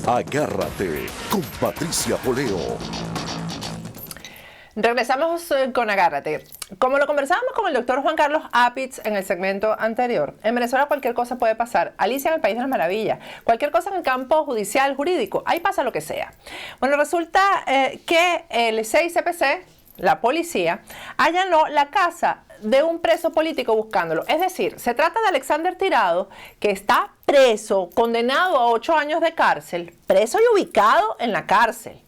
Agárrate con Patricia Poleo. Regresamos con Agárrate. Como lo conversábamos con el doctor Juan Carlos Apitz en el segmento anterior, en Venezuela cualquier cosa puede pasar. Alicia en el País de las Maravillas. Cualquier cosa en el campo judicial, jurídico, ahí pasa lo que sea. Bueno, resulta que el CICPC, la policía, allanó la casa de un preso político buscándolo. Es decir, se trata de Alexander Tirado, que está preso, condenado a 8 años de cárcel, preso y ubicado en la cárcel.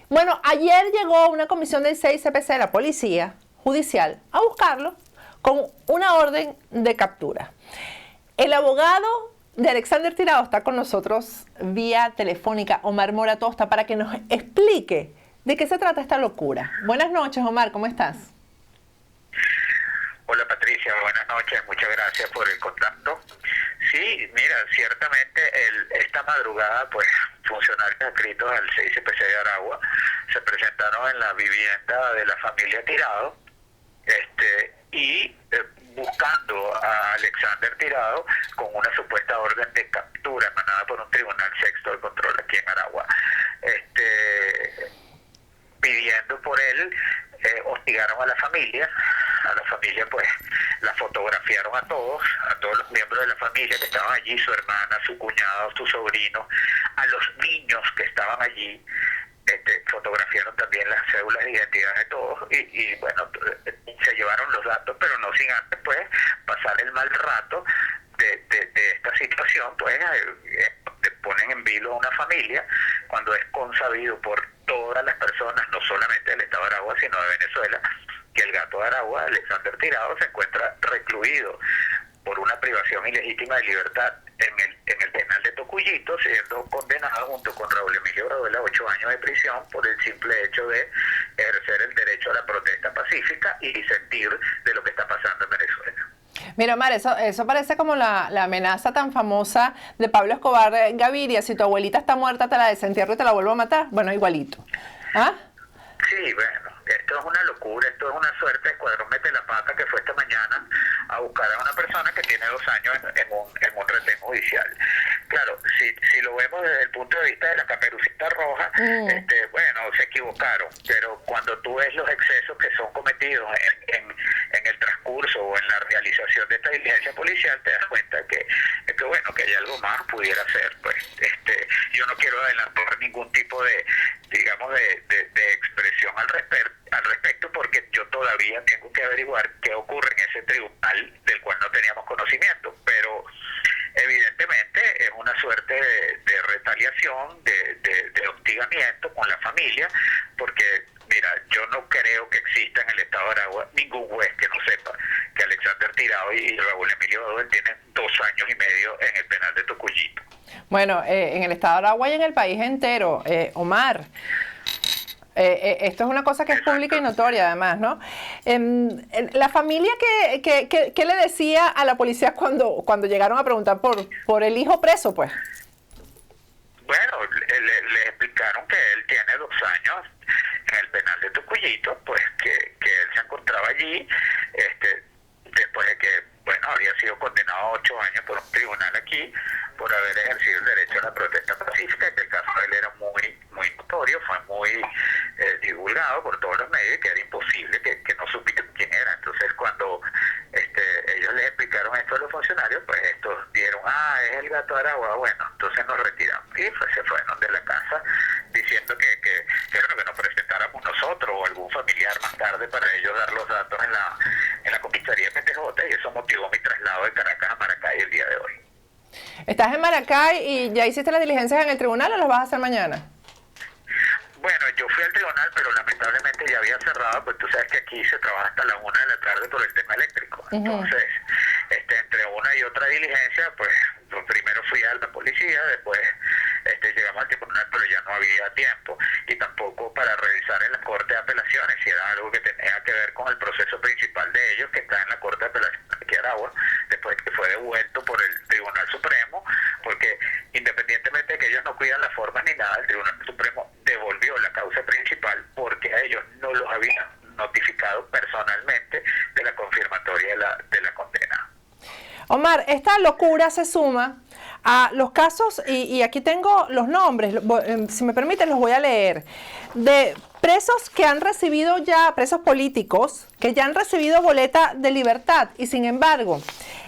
Bueno, ayer llegó una comisión del CICPC de la Policía Judicial a buscarlo con una orden de captura. El abogado de Alexander Tirado está con nosotros vía telefónica, Omar Mora Tosta, para que nos explique de qué se trata esta locura. Buenas noches, Omar, ¿cómo estás? Hola Patricia, buenas noches, muchas gracias por el contacto. Sí, mira, ciertamente esta madrugada, pues, funcionarios adscritos al CICPC de Aragua se presentaron en la vivienda de la familia Tirado, buscando a Alexander Tirado con una supuesta orden de captura emanada por un tribunal sexto de control aquí en Aragua, pidiendo por él. Hostigaron a la familia pues la fotografiaron a todos los miembros de la familia que estaban allí, su hermana, su cuñado, su sobrino, a los niños que estaban allí, fotografiaron también las cédulas de identidad de todos y bueno, se llevaron los datos, pero no sin antes pues pasar el mal rato de esta situación, pues te ponen en vilo a una familia cuando es consabido por todas las personas, no solamente del Estado de Aragua, sino de Venezuela, que el gato de Aragua, Alexander Tirado, se encuentra recluido por una privación ilegítima de libertad en el penal de Tocuyito, siendo condenado junto con Raúl Emilio Graduela a 8 años de prisión por el simple hecho de ejercer el derecho a la protesta pacífica y disentir de lo que está pasando en Venezuela. Mira, Omar, eso parece como la amenaza tan famosa de Pablo Escobar Gaviria: si tu abuelita está muerta, te la desentierro y te la vuelvo a matar. Bueno, igualito. ¿Ah? Sí, bueno, esto es una locura, esto es una suerte de escuadrón mete la pata que fue esta mañana a buscar a una persona que tiene 2 años en un retén judicial. Claro, si lo vemos desde el punto de vista de la Caperucita Roja, bueno, se equivocaron, pero cuando tú ves los excesos que son cometidos en el transcurso o en la realización de esta diligencia policial, te das cuenta que bueno, que hay algo más pudiera ser. Pues yo no quiero adelantar ningún tipo de, digamos, de expresión al respecto, porque yo todavía tengo que averiguar qué ocurre en ese tribunal del cual no teníamos conocimiento, pero evidentemente es una suerte de retaliación, de hostigamiento con la familia, porque mira, yo no creo que exista en el Estado de Aragua ningún juez que no sepa que Alexander Tirado y Raúl Emilio Graduela tienen 2 años y medio en el penal de Tocuyito. Bueno, en el Estado de Aragua y en el país entero, Omar, esto es una cosa que es pública y notoria además, ¿no? La familia, ¿qué le decía a la policía cuando llegaron a preguntar por el hijo preso, pues? Bueno, le explicaron que él tiene 2 años en el penal de Tocuyito, pues que él se encontraba allí, después de que, bueno, había sido condenado a 8 años por un tribunal aquí, por haber ejercido el derecho a la protesta pacífica, que el caso de él era muy notorio, fue muy divulgado por todos los medios, y que era imposible que no supieran quién era. Entonces cuando ellos les explicaron esto a los funcionarios, pues estos dieron, es el gato de Aragua, bueno, entonces nos retiramos. Y pues se fueron de la casa diciendo que nos presentáramos nosotros o algún familiar más tarde para ellos dar los datos en la comisaría de PTJ, y eso motivó mi traslado de Caracas a Maracay el día de hoy. ¿Estás en Maracay y ya hiciste las diligencias en el tribunal o las vas a hacer mañana? Bueno, yo fui al tribunal, pero lamentablemente ya había cerrado, pues tú sabes que aquí se trabaja hasta las 1 de la tarde por el tema eléctrico. Entonces, entre una y otra diligencia, pues primero fui a la policía, después llegamos al tribunal, pero ya no había tiempo, y tampoco para revisar en la Corte de Apelaciones, si era algo que tenía que ver con el proceso principal de ellos, que está en la Corte de Apelaciones de Aragua, después que fue devuelto por el Tribunal Supremo, porque independientemente de que ellos no cuidan las formas ni nada, el Tribunal Supremo devolvió la causa principal porque a ellos no los habían notificado personalmente de la confirmatoria de la condena. Omar, esta locura se suma a los casos, y aquí tengo los nombres, si me permiten los voy a leer, de presos que han recibido ya, presos políticos, que ya han recibido boleta de libertad y sin embargo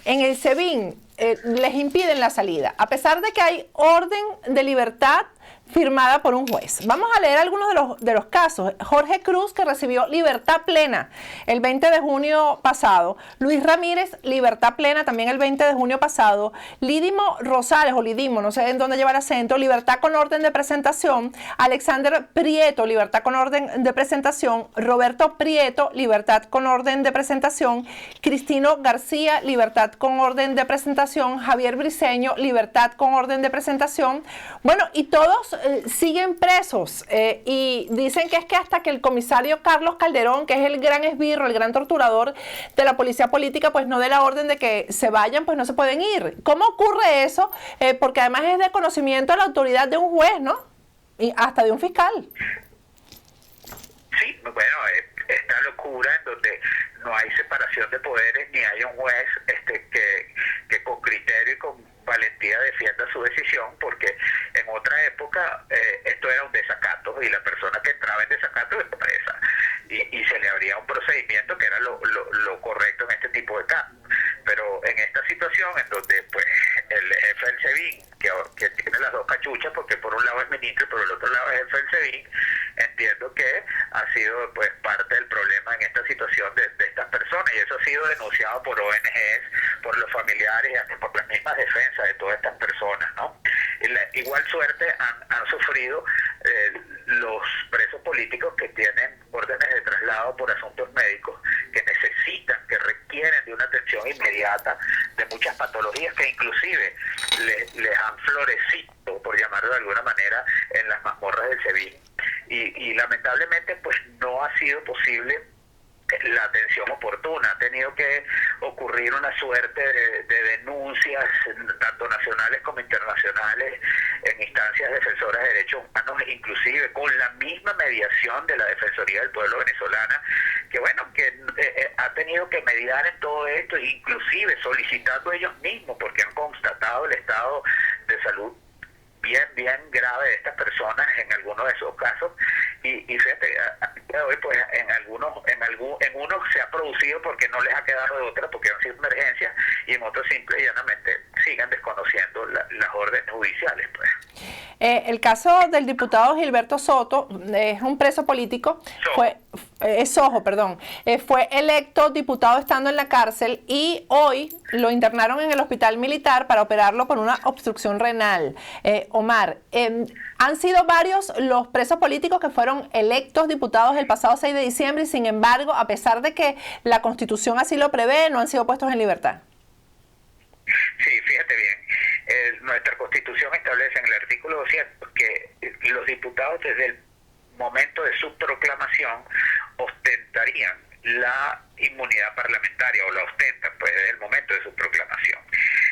en el SEBIN les impiden la salida, a pesar de que hay orden de libertad firmada por un juez. Vamos a leer algunos de los casos. Jorge Cruz, que recibió libertad plena el 20 de junio pasado. Luis Ramírez, libertad plena también el 20 de junio pasado. Lidimo Rosales, o Lidimo, no sé en dónde lleva el acento, libertad con orden de presentación. Alexander Prieto, libertad con orden de presentación. Roberto Prieto, libertad con orden de presentación. Cristino García, libertad con orden de presentación. Javier Briceño, libertad con orden de presentación. Bueno, y todos siguen presos y dicen que es que hasta que el comisario Carlos Calderón, que es el gran esbirro, el gran torturador de la policía política, pues no dé la orden de que se vayan, pues no se pueden ir. ¿Cómo ocurre eso? Porque además es de conocimiento de la autoridad de un juez, ¿no? Y hasta de un fiscal. Sí, bueno, esta locura en donde no hay separación de poderes ni hay un juez que con criterio y con valentía defienda su decisión, porque en otra época esto era un desacato y la persona que entraba en desacato era presa y se le abría un procedimiento que era lo correcto en este tipo de casos. Pero en esta situación en donde pues el jefe del SEBIN, que tiene las dos cachuchas, porque por un lado es ministro y por el otro lado es jefe del SEBIN, entiendo que ha sido pues parte del problema en esta situación de estas personas, y eso ha sido denunciado por ONGs, por los familiares y hasta por las mismas defensas de todas estas personas, ¿no? Igual suerte han sufrido los presos políticos que tienen órdenes de traslado por asuntos médicos, que necesitan, que requieren de una atención inmediata de muchas patologías que inclusive les han florecido, por llamarlo de alguna manera, en las mazmorras del SEBIN. Y lamentablemente pues no ha sido posible la atención oportuna. Ha tenido que ocurrir una suerte de denuncias, tanto nacionales como internacionales, en instancias defensoras de derechos humanos, inclusive con la misma mediación de la Defensoría del Pueblo venezolana, que bueno, que ha tenido que mediar en todo esto, inclusive solicitando ellos mismos, porque han constatado el estado de salud bien grave de estas personas en algunos de esos casos, y fíjate, hoy pues en unos se ha producido porque no les ha quedado de otra, porque han sido emergencias, y en otros simple y llanamente siguen desconociendo las órdenes judiciales, pues. El caso del diputado Gilberto Soto, es un preso político, fue electo diputado estando en la cárcel y hoy lo internaron en el hospital militar para operarlo por una obstrucción renal. Omar, han sido varios los presos políticos que fueron electos diputados el pasado 6 de diciembre y sin embargo, a pesar de que la Constitución así lo prevé, no han sido puestos en libertad. Sí, fíjate bien. Nuestra Constitución establece en el artículo 200 que los diputados desde el momento de su proclamación ostentarían la inmunidad parlamentaria, o la ostentan pues desde el momento de su proclamación.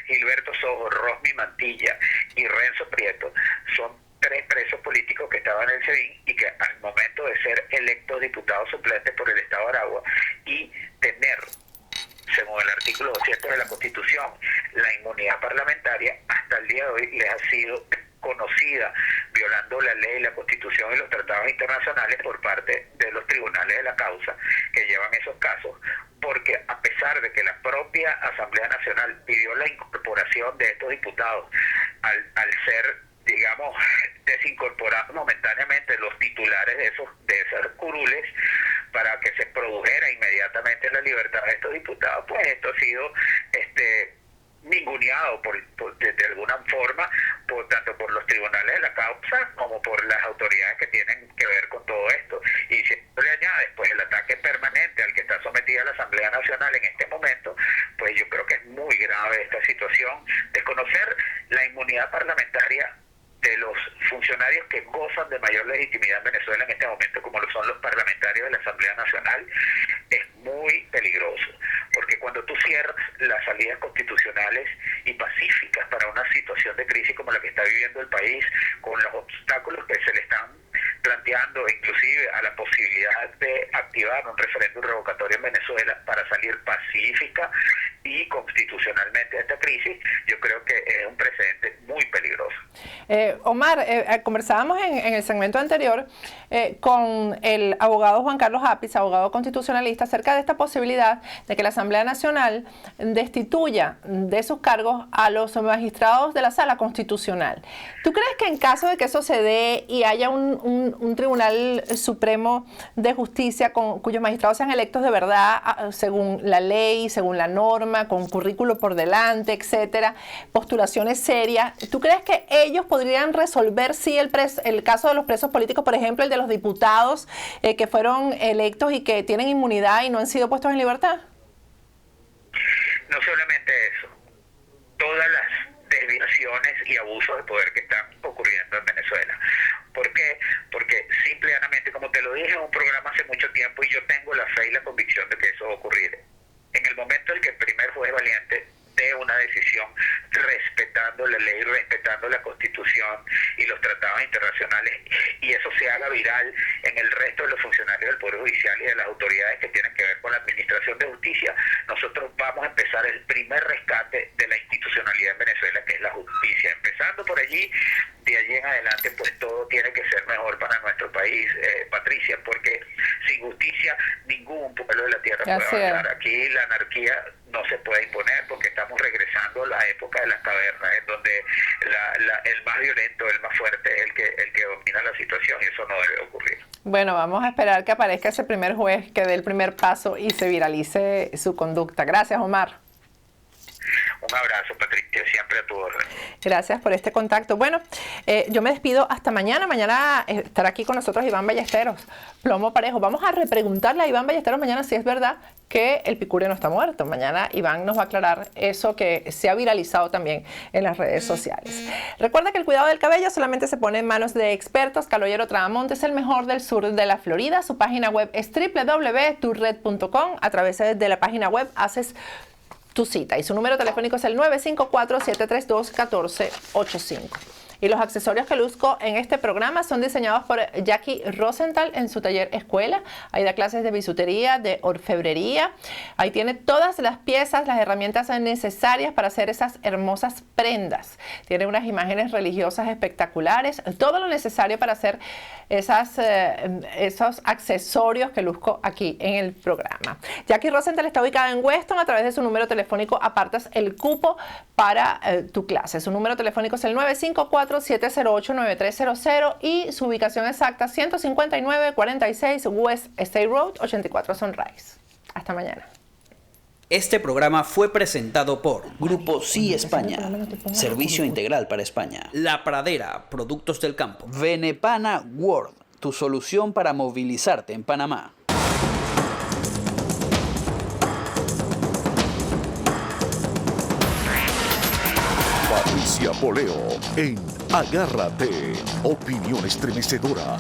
Gilberto Soto, Rosmi Mantilla y Renzo Prieto son tres presos políticos que estaban en el SEBIN y que al momento de ser electos diputados suplentes por el Estado de Aragua y tener, según el artículo 200 de la Constitución, la inmunidad parlamentaria, hasta el día de hoy les ha sido conocida, violando la ley, la Constitución y los tratados internacionales por parte de los tribunales de la causa que llevan esos casos, porque a pesar de que la propia Asamblea Nacional pidió la incorporación de estos diputados, al ser, digamos, desincorporados momentáneamente los titulares de esas curules, para que se produjera inmediatamente la libertad de estos diputados, pues esto ha sido ninguneado de alguna forma, tanto por los tribunales de la causa como por las autoridades que tienen que ver con todo esto. Y si esto le añades pues el ataque permanente al que está sometida la Asamblea Nacional en este momento, pues yo creo que es muy grave esta situación. Desconocer la inmunidad parlamentaria de los funcionarios que gozan de mayor legitimidad en Venezuela en este momento, como lo son los parlamentarios de la Asamblea Nacional, es muy peligroso, porque cuando tú cierras las salidas constitucionales y pacíficas para una situación de crisis como la que está viviendo el país, con los obstáculos que se le están planteando, inclusive a la posibilidad de activar un referéndum revocatorio en Venezuela para salir pacífica y constitucionalmente de esta crisis, yo creo que es un precedente Omar, conversábamos en el segmento anterior con el abogado Juan Carlos Apitz, abogado constitucionalista, acerca de esta posibilidad de que la Asamblea Nacional destituya de sus cargos a los magistrados de la Sala Constitucional. ¿Tú crees que en caso de que eso se dé y haya un Tribunal Supremo de Justicia cuyos magistrados sean electos de verdad, según la ley, según la norma, con currículo por delante, etcétera, postulaciones serias, ¿tú crees que ellos podrían resolver sí el caso de los presos políticos, por ejemplo, el de los diputados que fueron electos y que tienen inmunidad y no han sido puestos en libertad? No solamente eso, todas las desviaciones y abusos de poder que están ocurriendo en Venezuela. ¿Por qué? Porque simple y llanamente, como te lo dije en un programa hace mucho tiempo, y yo tengo la fe y la convicción de que eso va a ocurrir, en el momento en que el primer juez valiente dé una decisión respetando la ley, respetando la Constitución y los tratados internacionales, y eso se haga viral en el resto de los funcionarios del Poder Judicial y de las autoridades que tienen que ver con la administración de justicia, nosotros vamos a empezar el primer rescate de la institucionalidad en Venezuela, que es la justicia. Empezando por allí, de allí en adelante, pues todo tiene que ser mejor para nuestro país, Patricia, porque sin justicia ningún pueblo de la tierra puede avanzar. Aquí la anarquía no se puede imponer porque estamos regresando a la época de las cavernas, en donde el más violento, el más fuerte es el que domina la situación, y eso no debe ocurrir. Bueno, vamos a esperar que aparezca ese primer juez que dé el primer paso y se viralice su conducta. Gracias, Omar. Un abrazo, Patricia, siempre a tu orden. Gracias por este contacto. Bueno, yo me despido hasta mañana. Mañana estará aquí con nosotros Iván Ballesteros, plomo parejo. Vamos a repreguntarle a Iván Ballesteros mañana si es verdad que el Picure no está muerto. Mañana Iván nos va a aclarar eso que se ha viralizado también en las redes sociales. Recuerda que el cuidado del cabello solamente se pone en manos de expertos. Caballero Tradamonte es el mejor del sur de la Florida. Su página web es www.turred.com. A través de la página web haces tu cita y su número telefónico es el 954-732-1485. Y los accesorios que luzco en este programa son diseñados por Jackie Rosenthal en su taller escuela. Ahí da clases de bisutería, de orfebrería. Ahí tiene todas las piezas, las herramientas necesarias para hacer esas hermosas prendas. Tiene unas imágenes religiosas espectaculares, todo lo necesario para hacer esos accesorios que luzco aquí en el programa. Jackie Rosenthal está ubicada en Weston. A través de su número telefónico apartas el cupo para tu clase. Su número telefónico es el 954-708-9300 y su ubicación exacta 15946 West State Road, 84 Sunrise. Hasta mañana. Este programa fue presentado por Grupo Sí España, servicio integral para España. La Pradera, productos del campo. Venepana World, tu solución para movilizarte en Panamá. Patricia Poleo en Agárrate. Opinión estremecedora.